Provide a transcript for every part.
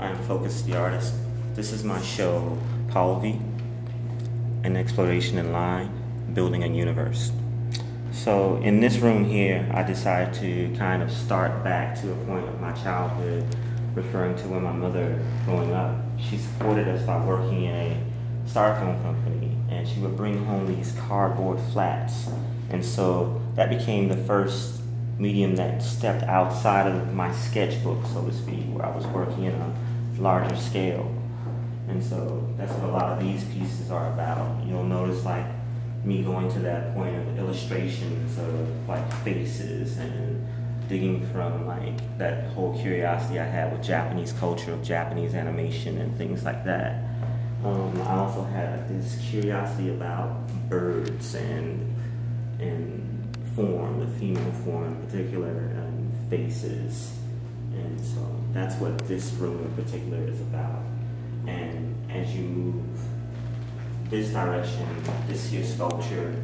I am Focus the Artist. This is my show, Palvi, an exploration in line, building a universe. So in this room here, I decided to kind of start back to a point of my childhood, referring to when my mother, growing up, she supported us by working in a styrofoam company, and she would bring home these cardboard flats. And so that became the first medium that stepped outside of my sketchbook, so to speak, where I was working in a larger scale. And so that's what a lot of these pieces are about. You'll notice like me going to that point of illustrations of like faces and digging from like that whole curiosity I had with Japanese culture, of Japanese animation and things like that. I also had this curiosity about birds and form, the female form in particular, and faces. And so that's what this room in particular is about. And as you move this direction, this here sculpture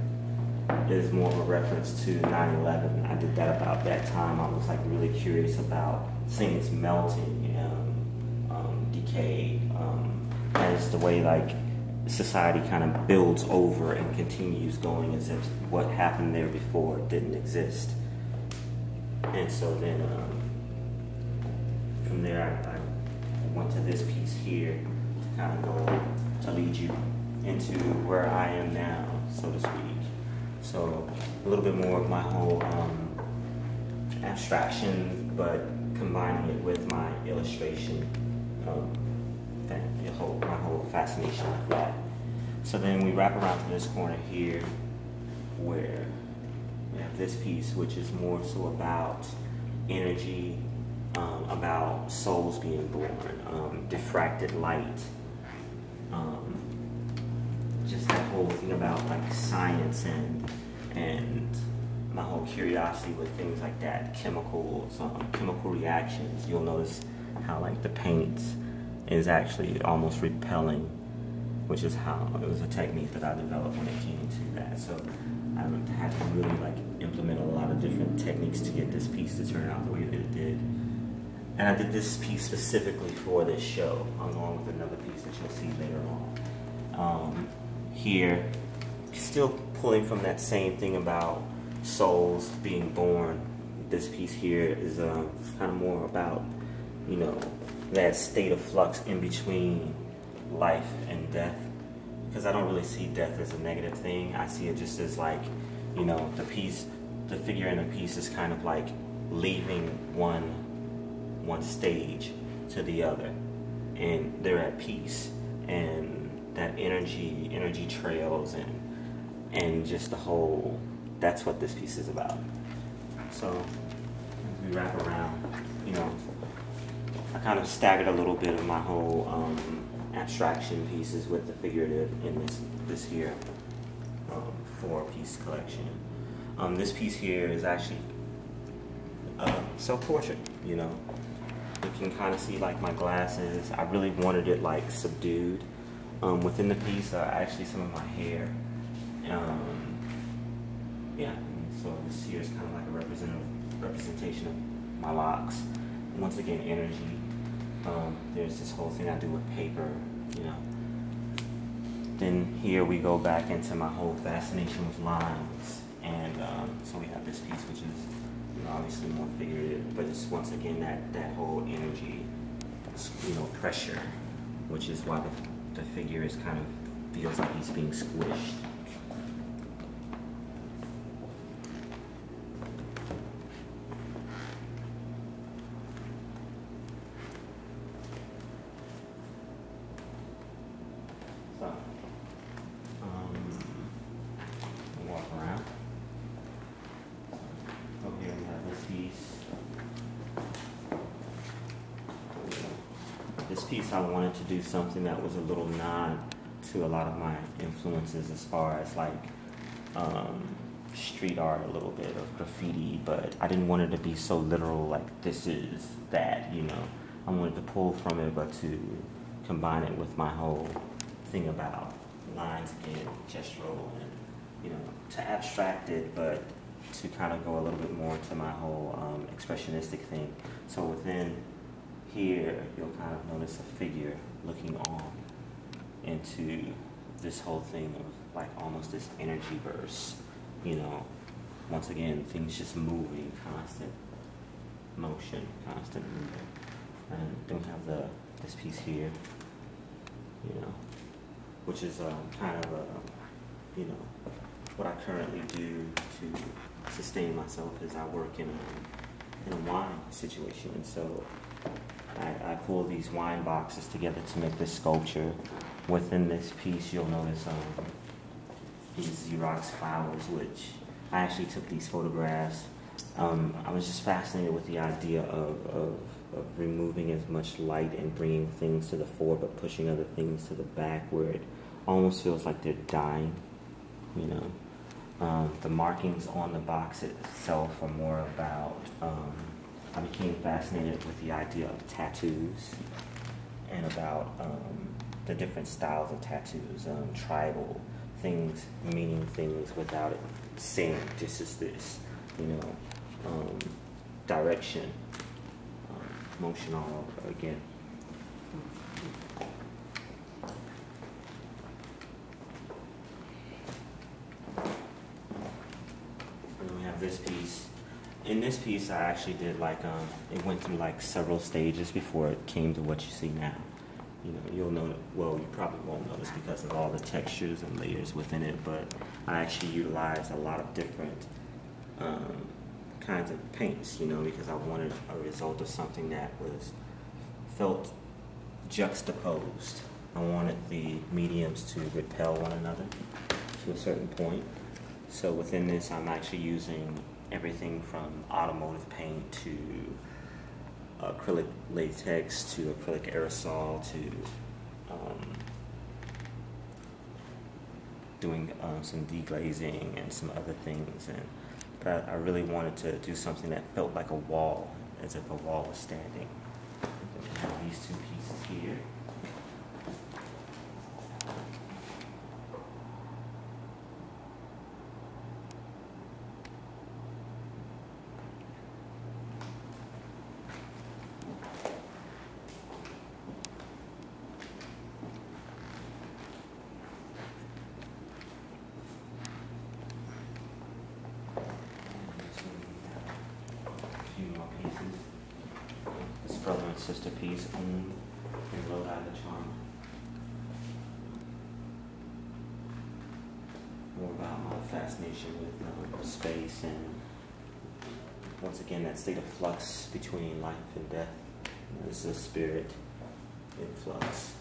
is more of a reference to 9/11. I did that about that time. I was like really curious about things melting, decay, as the way like society kind of builds over and continues going as if what happened there before didn't exist. And so then from there I went to this piece here to kind of go to lead you into where I am now, so to speak. So a little bit more of my whole abstraction, but combining it with my illustration, my whole fascination with that. So then we wrap around to this corner here, where we have this piece, which is more so about energy, about souls being born, diffracted light, just that whole thing about like science and my whole curiosity with things like that, chemicals, chemical reactions. You'll notice how like the paint is actually almost repelling, which is how it was a technique that I developed when it came to that. So I had to really like implement a lot of different techniques to get this piece to turn out the way that it did. And I did this piece specifically for this show, along with another piece that you'll see later on. Here, still pulling from that same thing about souls being born. This piece here is kind of more about, that state of flux in between life and death. Because I don't really see death as a negative thing. I see it just as like, the figure in a piece is kind of like leaving one stage to the other, and they're at peace, and that energy trails, and just the whole, that's what this piece is about. So as we wrap around, I kind of staggered a little bit of my whole abstraction pieces with the figurative in this here 4-piece collection. This piece here is actually self-portrait. You can kind of see like my glasses. I really wanted it like subdued. Within the piece are actually some of my hair. Yeah, so this here is kind of like a representation of my locks. Once again, energy. There's this whole thing I do with paper, Then here we go back into my whole fascination with lines. And so we have this piece, which is obviously more figurative, but it's once again that whole energy, pressure, which is why the figure is kind of feels like he's being squished. So, we'll walk around. Over here we have this piece. This piece, I wanted to do something that was a little nod to a lot of my influences as far as like street art, a little bit of graffiti, but I didn't want it to be so literal, like this is that, I wanted to pull from it, but to combine it with my whole thing about lines again, gestural, and to abstract it, but to kind of go a little bit more to my whole expressionistic thing. So within here you'll kind of notice a figure looking on into this whole thing of like almost this energy verse, you know. Once again, things just moving, constant motion, constant movement. And then we have this piece here, you know, which is kind of you know, what I currently do to sustain myself is I work in a wine situation, and so I pull these wine boxes together to make this sculpture. Within this piece, you'll notice these Xerox flowers, which I actually took these photographs. I was just fascinated with the idea of removing as much light and bringing things to the fore, but pushing other things to the back, where it almost feels like they're dying, you know. The markings on the box itself are more about, I became fascinated with the idea of tattoos and about the different styles of tattoos, tribal things, meaning things without it saying this is this, you know, direction, motion all over again. And we have this piece. In this piece, I actually did like, it went through like several stages before it came to what you see now. You know, you'll know, well, you probably won't notice because of all the textures and layers within it, but I actually utilized a lot of different kinds of paints, you know, because I wanted a result of something that felt juxtaposed. I wanted the mediums to repel one another to a certain point. So within this, I'm actually using everything from automotive paint to acrylic latex to acrylic aerosol to doing some deglazing and some other things. But I really wanted to do something that felt like a wall, as if a wall was standing. And we have these two pieces here. Brother and sister piece owned in Rhode Island, Charm. More about my fascination with space and, once again, that state of flux between life and death. This is a spirit in flux.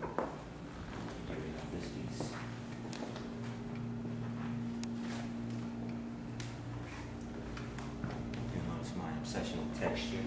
Here we have this piece. Obsession with texture.